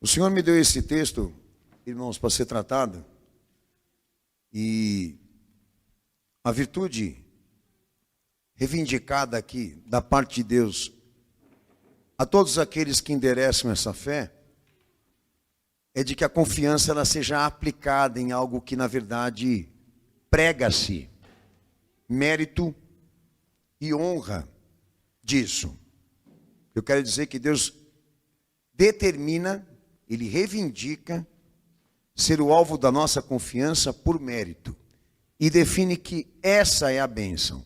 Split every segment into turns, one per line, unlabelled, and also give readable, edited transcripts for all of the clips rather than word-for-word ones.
O Senhor me deu esse texto, irmãos, para ser tratado, e a virtude reivindicada aqui da parte de Deus a todos aqueles que endereçam essa fé é de que a confiança ela seja aplicada em algo que na verdade prega-se mérito e honra disso. Eu quero dizer que Deus determina, Ele reivindica ser o alvo da nossa confiança por mérito. E define que essa é a bênção.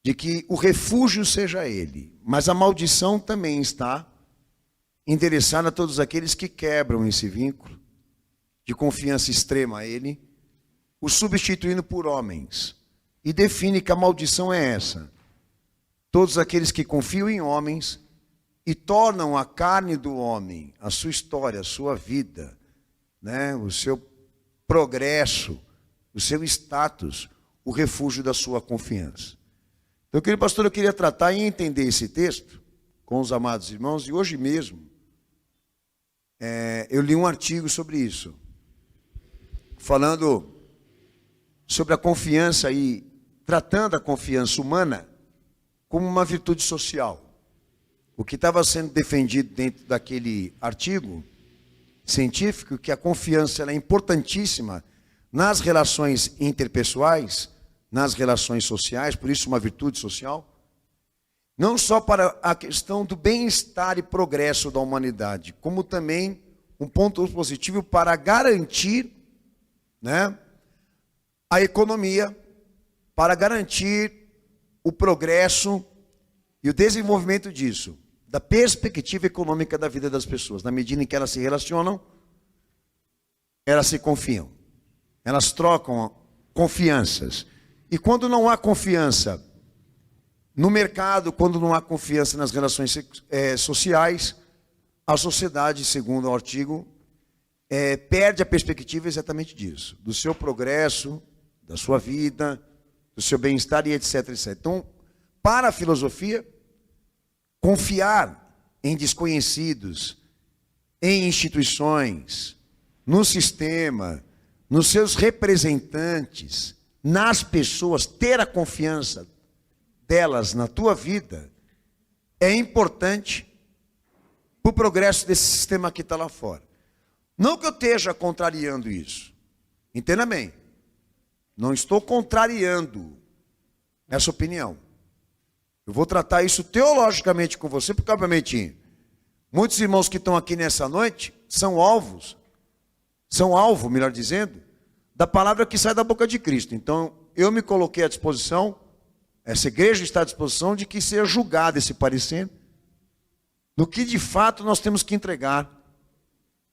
De que o refúgio seja Ele. Mas a maldição também está endereçada a todos aqueles que quebram esse vínculo de confiança extrema a Ele, o substituindo por homens. E define que a maldição é essa. Todos aqueles que confiam em homens e tornam a carne do homem, a sua história, a sua vida, né, o seu progresso, o seu status, o refúgio da sua confiança. Então, querido pastor, eu queria tratar e entender esse texto com os amados irmãos, e hoje mesmo eu li um artigo sobre isso, falando sobre a confiança e tratando a confiança humana como uma virtude social. O que estava sendo defendido dentro daquele artigo científico, que a confiança ela é importantíssima nas relações interpessoais, nas relações sociais, por isso uma virtude social, não só para a questão do bem-estar e progresso da humanidade, como também um ponto positivo para garantir, né, a economia, para garantir o progresso e o desenvolvimento disso, da perspectiva econômica da vida das pessoas. Na medida em que elas se relacionam, elas se confiam. Elas trocam confianças. E quando não há confiança no mercado, quando não há confiança nas relações sociais, a sociedade, segundo o artigo, perde a perspectiva exatamente disso. Do seu progresso, da sua vida, do seu bem-estar e etc, etc. Então, para a filosofia, confiar em desconhecidos, em instituições, no sistema, nos seus representantes, nas pessoas, ter a confiança delas na tua vida, é importante para o progresso desse sistema que está lá fora. Não que eu esteja contrariando isso. Entenda bem. Não estou contrariando essa opinião. Eu vou tratar isso teologicamente com você, porque obviamente muitos irmãos que estão aqui nessa noite são alvo, melhor dizendo, da palavra que sai da boca de Cristo. Então, eu me coloquei à disposição, essa igreja está à disposição de que seja julgado esse parecer, do que de fato nós temos que entregar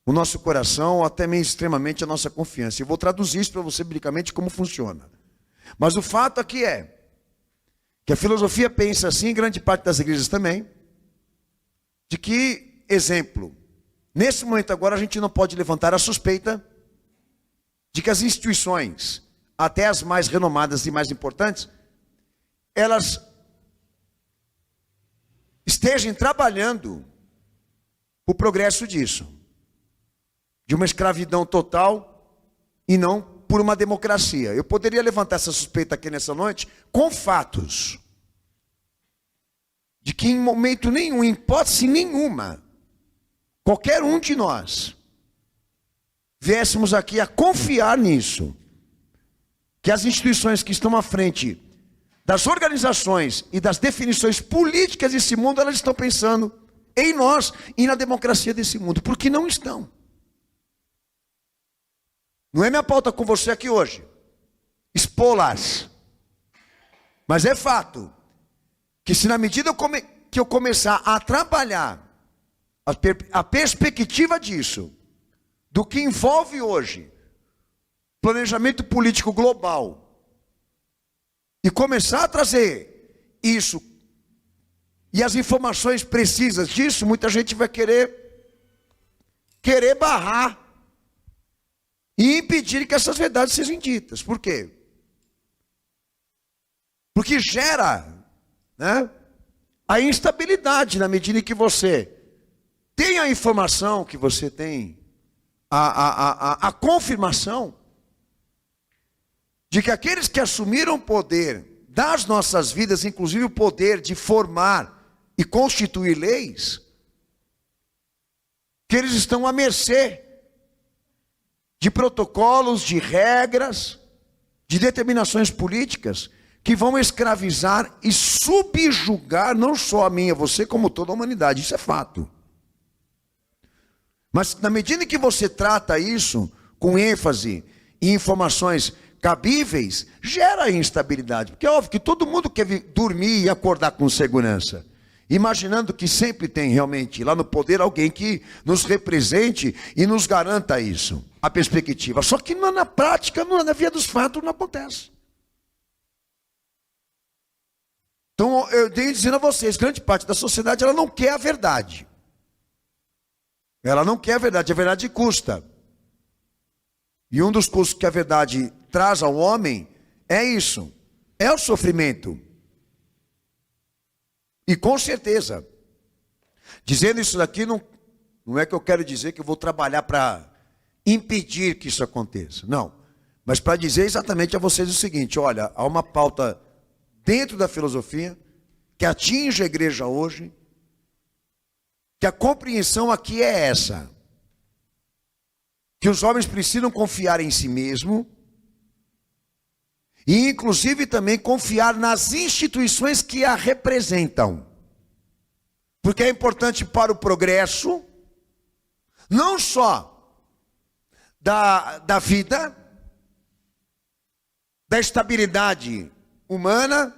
o nosso coração, até mesmo extremamente a nossa confiança. Eu vou traduzir isso para você biblicamente como funciona. Mas o fato aqui é que a filosofia pensa assim, grande parte das igrejas também, de que, exemplo, nesse momento agora a gente não pode levantar a suspeita de que as instituições, até as mais renomadas e mais importantes, elas estejam trabalhando o progresso disso, de uma escravidão total e não por uma democracia. Eu poderia levantar essa suspeita aqui nessa noite com fatos, de que em momento nenhum, em hipótese nenhuma, qualquer um de nós viéssemos aqui a confiar nisso, que as instituições que estão à frente das organizações e das definições políticas desse mundo, elas estão pensando em nós e na democracia desse mundo, porque não estão. Não é minha pauta com você aqui hoje expô-las, mas é fato que se na medida que eu começar a trabalhar a perspectiva disso, do que envolve hoje planejamento político global, e começar a trazer isso e as informações precisas disso, muita gente vai querer barrar e impedir que essas verdades sejam ditas. Por quê? Porque gera, né, a instabilidade na medida em que você tem a informação que você tem, a confirmação de que aqueles que assumiram o poder das nossas vidas, inclusive o poder de formar e constituir leis, que eles estão à mercê de protocolos, de regras, de determinações políticas que vão escravizar e subjugar não só a mim e a você, como toda a humanidade. Isso é fato. Mas na medida que você trata isso com ênfase e informações cabíveis, gera instabilidade. Porque é óbvio que todo mundo quer dormir e acordar com segurança, imaginando que sempre tem realmente lá no poder alguém que nos represente e nos garanta isso, a perspectiva. Só que na prática, na via dos fatos, não acontece. Então, eu tenho dizendo a vocês, grande parte da sociedade, ela não quer a verdade. Ela não quer a verdade custa. E um dos custos que a verdade traz ao homem é isso, é o sofrimento. E com certeza, dizendo isso daqui, não é que eu quero dizer que eu vou trabalhar para impedir que isso aconteça. Não, mas para dizer exatamente a vocês o seguinte: olha, há uma pauta dentro da filosofia que atinge a igreja hoje, que a compreensão aqui é essa, que os homens precisam confiar em si mesmo e inclusive também confiar nas instituições que a representam, porque é importante para o progresso não só da vida, da estabilidade humana,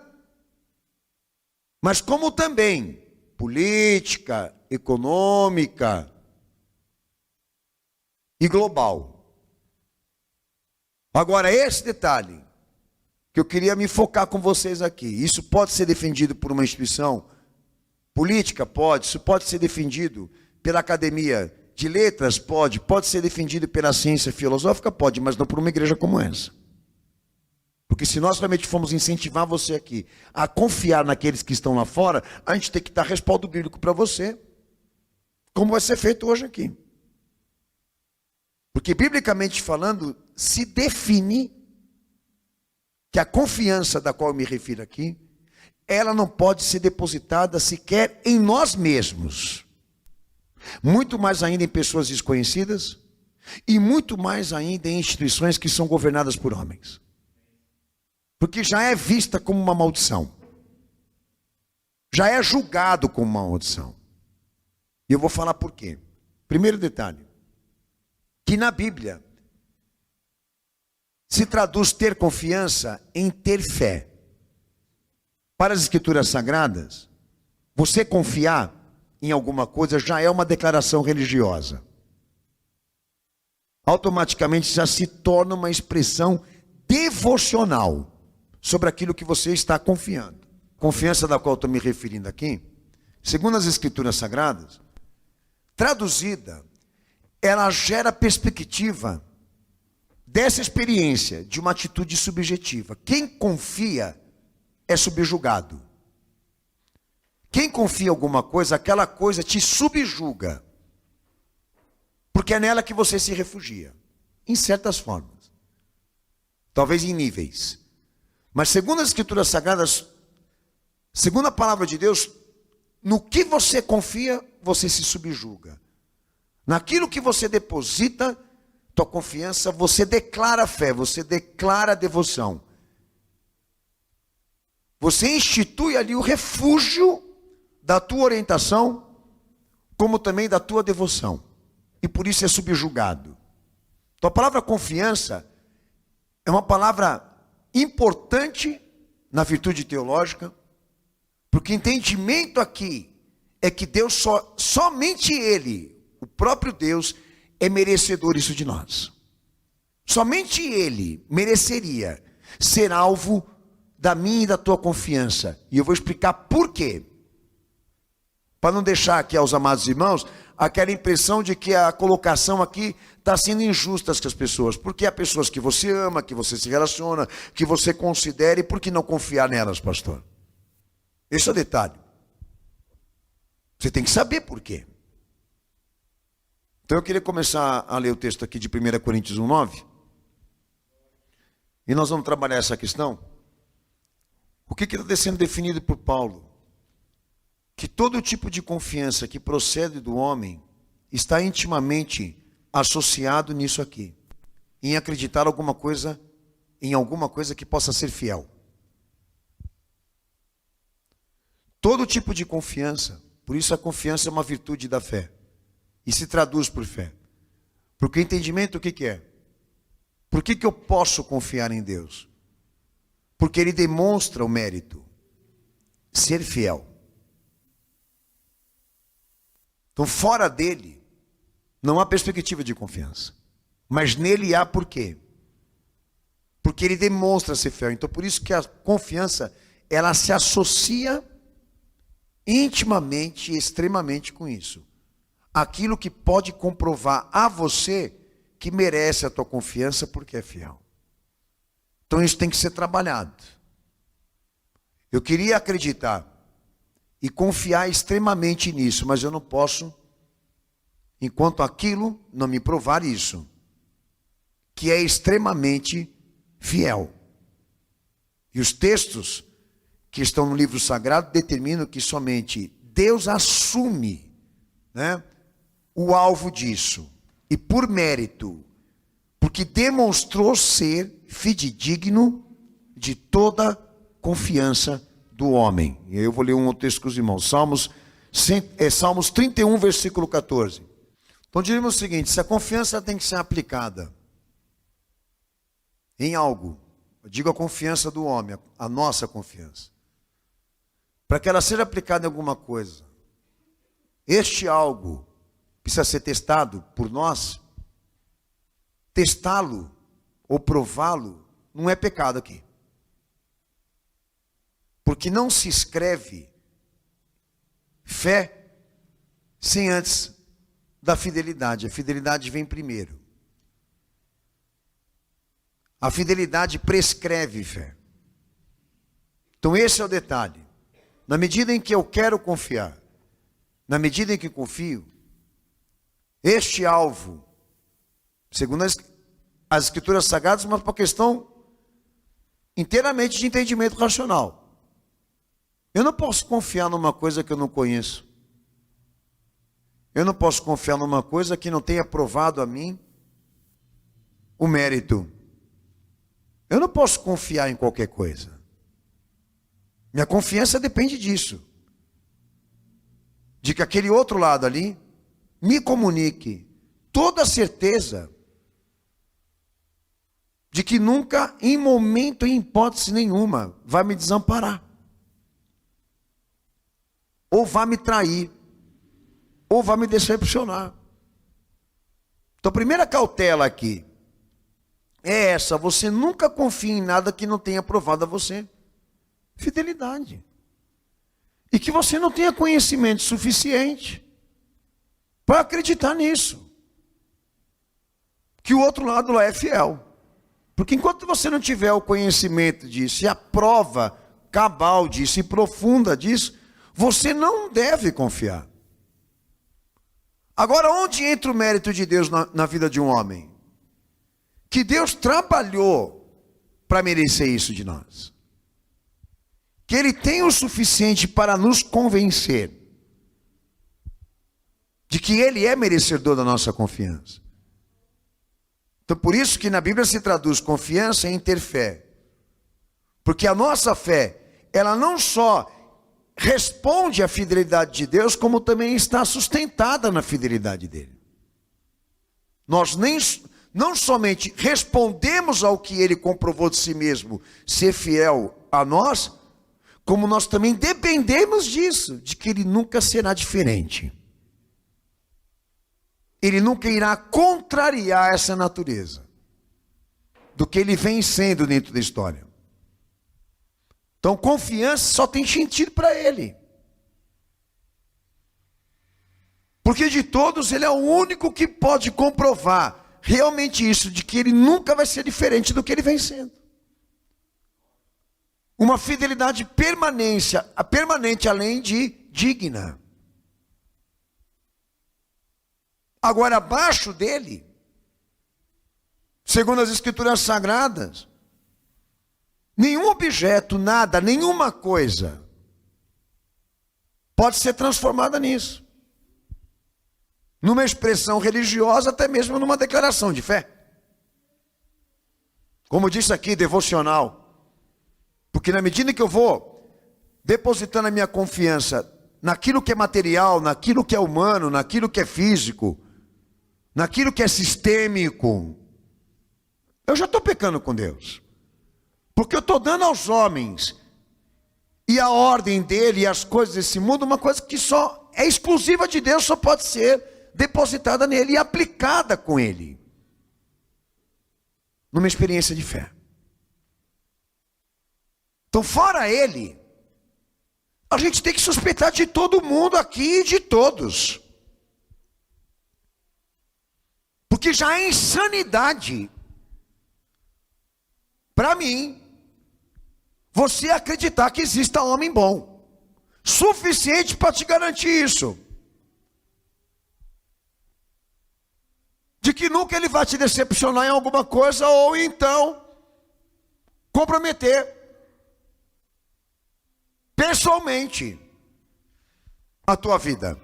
mas como também política, econômica e global. Agora, esse detalhe que eu queria me focar com vocês aqui, isso pode ser defendido por uma instituição política? Pode. Isso pode ser defendido pela academia de letras? Pode ser defendido pela ciência filosófica? Pode, mas não por uma igreja como essa. Porque se nós realmente formos incentivar você aqui a confiar naqueles que estão lá fora, a gente tem que dar respaldo bíblico para você, como vai ser feito hoje aqui. Porque biblicamente falando, se define que a confiança da qual eu me refiro aqui, ela não pode ser depositada sequer em nós mesmos. Muito mais ainda em pessoas desconhecidas e muito mais ainda em instituições que são governadas por homens. Porque já é vista como uma maldição. Já é julgado como uma maldição. E eu vou falar por quê. Primeiro detalhe, que na Bíblia se traduz ter confiança em ter fé. Para as Escrituras Sagradas, você confiar em alguma coisa já é uma declaração religiosa. Automaticamente já se torna uma expressão devocional sobre aquilo que você está confiando. Confiança da qual estou me referindo aqui, segundo as Escrituras Sagradas, traduzida, ela gera perspectiva dessa experiência de uma atitude subjetiva. Quem confia é subjugado. Quem confia em alguma coisa, aquela coisa te subjuga. Porque é nela que você se refugia. Em certas formas. Talvez em níveis. Mas segundo as Escrituras Sagradas, segundo a palavra de Deus, no que você confia, você se subjuga. Naquilo que você deposita tua confiança, você declara fé, você declara devoção. Você institui ali o refúgio da tua orientação, como também da tua devoção. E por isso é subjugado. Então a palavra confiança é uma palavra importante na virtude teológica, porque o entendimento aqui é que Deus somente Ele, o próprio Deus, é merecedor isso de nós. Somente Ele mereceria ser alvo da minha e da tua confiança. E eu vou explicar por quê. Para não deixar aqui aos amados irmãos aquela impressão de que a colocação aqui está sendo injusta com as pessoas. Porque há pessoas que você ama, que você se relaciona, que você considera, e por que não confiar nelas, pastor? Esse é o detalhe. Você tem que saber por quê. Então eu queria começar a ler o texto aqui de 1 Coríntios 1:9. E nós vamos trabalhar essa questão. O que está sendo definido por Paulo? Que todo tipo de confiança que procede do homem está intimamente associado nisso aqui. Em acreditar em alguma coisa que possa ser fiel. Todo tipo de confiança, por isso a confiança é uma virtude da fé. E se traduz por fé. Porque o entendimento o que é? Por que eu posso confiar em Deus? Porque Ele demonstra o mérito. Ser fiel. Então fora dele, não há perspectiva de confiança. Mas nele há por quê? Porque Ele demonstra ser fiel. Então por isso que a confiança, ela se associa intimamente e extremamente com isso. Aquilo que pode comprovar a você que merece a tua confiança porque é fiel. Então isso tem que ser trabalhado. Eu queria acreditar e confiar extremamente nisso, mas eu não posso, enquanto aquilo não me provar isso, que é extremamente fiel. E os textos que estão no livro sagrado determinam que somente Deus assume, o alvo disso, e por mérito, porque demonstrou ser fidedigno de toda confiança do homem. E aí eu vou ler um outro texto com os irmãos, Salmos 31, versículo 14. Então diríamos o seguinte: se a confiança tem que ser aplicada em algo, eu digo a confiança do homem, a nossa confiança, para que ela seja aplicada em alguma coisa, este algo precisa ser testado por nós. Testá-lo ou prová-lo não é pecado aqui. Porque não se escreve fé sem antes da fidelidade. A fidelidade vem primeiro. A fidelidade prescreve fé. Então esse é o detalhe. Na medida em que eu quero confiar, na medida em que confio, este alvo, segundo as escrituras sagradas, mas por questão inteiramente de entendimento racional. Eu não posso confiar numa coisa que eu não conheço. Eu não posso confiar numa coisa que não tenha provado a mim o mérito. Eu não posso confiar em qualquer coisa. Minha confiança depende disso. De que aquele outro lado ali me comunique toda a certeza de que nunca, em momento, em hipótese nenhuma, vai me desamparar. Ou vai me trair. Ou vai me decepcionar. Então a primeira cautela aqui é essa: você nunca confie em nada que não tenha provado a você fidelidade. E que você não tenha conhecimento suficiente para acreditar nisso. Que o outro lado lá é fiel. Porque enquanto você não tiver o conhecimento disso, e a prova cabal disso, e profunda disso, você não deve confiar. Agora, onde entra o mérito de Deus na vida de um homem? Que Deus trabalhou para merecer isso de nós. Que Ele tem o suficiente para nos convencer de que Ele é merecedor da nossa confiança. Então, por isso que na Bíblia se traduz confiança em ter fé. Porque a nossa fé, ela não só responde à fidelidade de Deus, como também está sustentada na fidelidade dEle. Nós não somente respondemos ao que Ele comprovou de si mesmo, ser fiel a nós, como nós também dependemos disso, de que Ele nunca será diferente. Ele nunca irá contrariar essa natureza do que Ele vem sendo dentro da história. Então, confiança só tem sentido para Ele. Porque de todos, Ele é o único que pode comprovar realmente isso, de que Ele nunca vai ser diferente do que Ele vem sendo. Uma fidelidade permanente, além de digna. Agora, abaixo dele, segundo as Escrituras Sagradas, nenhum objeto, nada, nenhuma coisa pode ser transformada nisso. Numa expressão religiosa, até mesmo numa declaração de fé. Como disse aqui, devocional. Porque na medida que eu vou depositando a minha confiança naquilo que é material, naquilo que é humano, naquilo que é físico, naquilo que é sistêmico, eu já estou pecando com Deus. Porque eu estou dando aos homens e a ordem dele e as coisas desse mundo uma coisa que só é exclusiva de Deus, só pode ser depositada nele e aplicada com ele. Numa experiência de fé. Então, fora ele, a gente tem que suspeitar de todo mundo aqui e de todos. Porque já é insanidade, para mim, você acreditar que exista homem bom. Suficiente para te garantir isso. De que nunca ele vai te decepcionar em alguma coisa ou então comprometer pessoalmente a tua vida.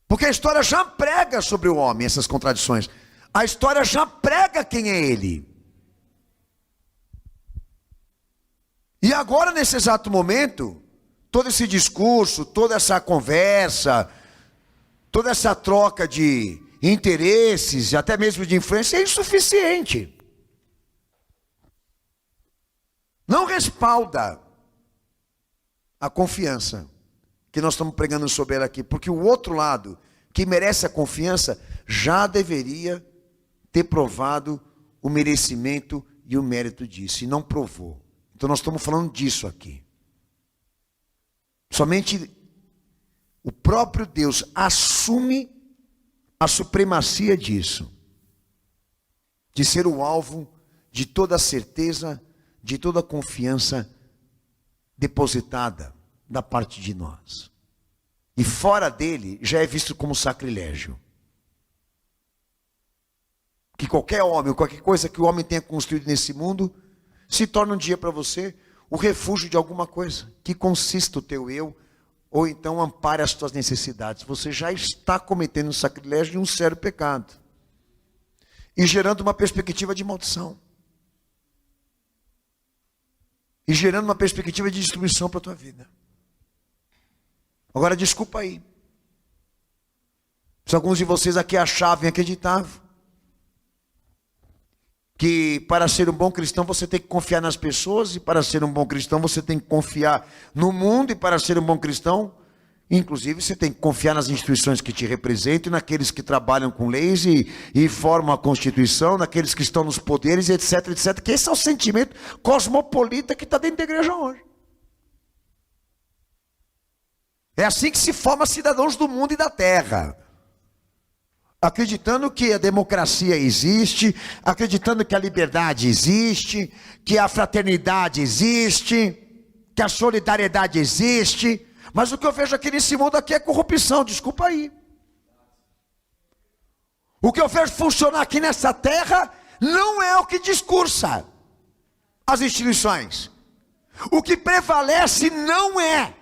Porque a história já prega sobre o homem essas contradições. A história já prega quem é ele. E agora, nesse exato momento, todo esse discurso, toda essa conversa, toda essa troca de interesses, até mesmo de influência, é insuficiente. Não respalda a confiança que nós estamos pregando sobre ela aqui, porque o outro lado, que merece a confiança, já deveria ter provado o merecimento e o mérito disso, e não provou. Então nós estamos falando disso aqui. Somente o próprio Deus assume a supremacia disso, de ser o alvo de toda a certeza, de toda a confiança depositada da parte de nós. E fora dele já é visto como sacrilégio. Que qualquer homem, qualquer coisa que o homem tenha construído nesse mundo, se torna um dia para você o refúgio de alguma coisa, que consista o teu eu, ou então ampare as tuas necessidades. Você já está cometendo um sacrilégio e um sério pecado. E gerando uma perspectiva de maldição. E gerando uma perspectiva de destruição para a tua vida. Agora, desculpa aí. Se alguns de vocês aqui achavam e acreditavam que para ser um bom cristão você tem que confiar nas pessoas, e para ser um bom cristão você tem que confiar no mundo, e para ser um bom cristão, inclusive, você tem que confiar nas instituições que te representam, naqueles que trabalham com leis e formam a Constituição, naqueles que estão nos poderes, etc, etc, que esse é o sentimento cosmopolita que está dentro da igreja hoje. É assim que se forma cidadãos do mundo e da terra. Acreditando que a democracia existe, acreditando que a liberdade existe, que a fraternidade existe, que a solidariedade existe. Mas o que eu vejo aqui nesse mundo aqui é corrupção, desculpa aí. O que eu vejo funcionar aqui nessa terra não é o que discursa as instituições. O que prevalece não é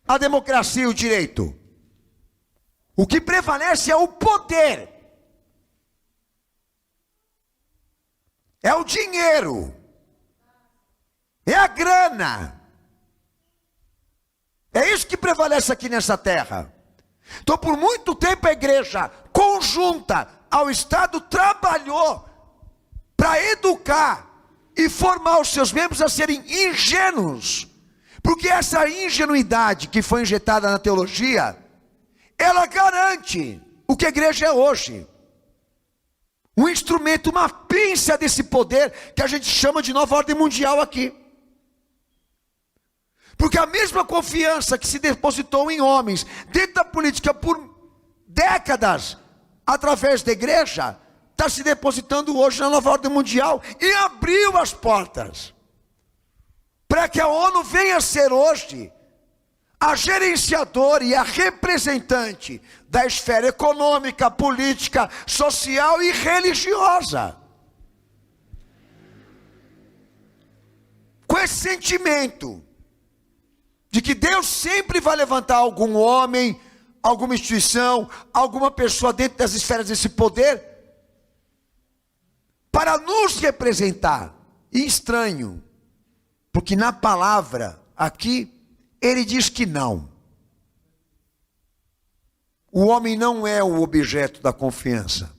a democracia e o direito. O que prevalece é o poder. É o dinheiro. É a grana. É isso que prevalece aqui nessa terra. Então, por muito tempo a igreja conjunta ao Estado trabalhou para educar e formar os seus membros a serem ingênuos. Porque essa ingenuidade que foi injetada na teologia, ela garante o que a igreja é hoje. Um instrumento, uma pinça desse poder que a gente chama de nova ordem mundial aqui. Porque a mesma confiança que se depositou em homens dentro da política por décadas, através da igreja, está se depositando hoje na nova ordem mundial e abriu as portas para que a ONU venha a ser hoje a gerenciadora e a representante da esfera econômica, política, social e religiosa. Com esse sentimento de que Deus sempre vai levantar algum homem, alguma instituição, alguma pessoa dentro das esferas desse poder, para nos representar. E estranho, porque na palavra aqui, ele diz que não. O homem não é o objeto da confiança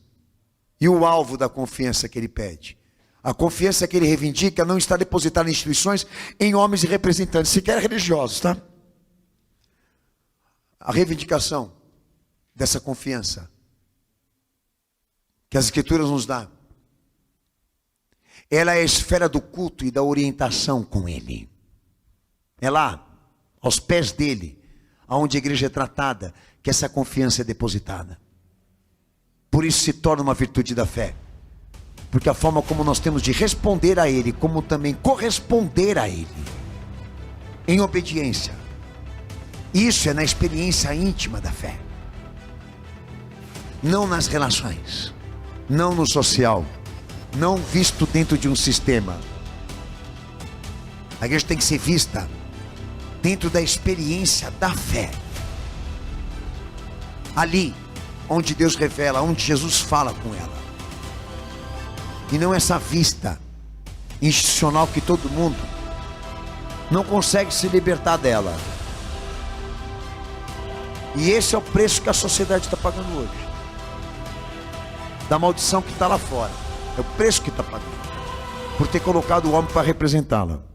e o alvo da confiança que ele pede. A confiança que ele reivindica não está depositada em instituições, em homens e representantes, sequer religiosos, tá? A reivindicação dessa confiança que as Escrituras nos dão, ela é a esfera do culto e da orientação com ele. É lá, aos pés dele, aonde a igreja é tratada, que essa confiança é depositada. Por isso se torna uma virtude da fé. Porque a forma como nós temos de responder a ele, como também corresponder a ele, em obediência. Isso é na experiência íntima da fé. Não nas relações, não no social, não visto dentro de um sistema. A igreja tem que ser vista dentro da experiência da fé. Ali, onde Deus revela, onde Jesus fala com ela. E não essa vista institucional que todo mundo não consegue se libertar dela. E esse é o preço que a sociedade está pagando hoje. Da maldição que está lá fora. É o preço que está pagando. Por ter colocado o homem para representá-la.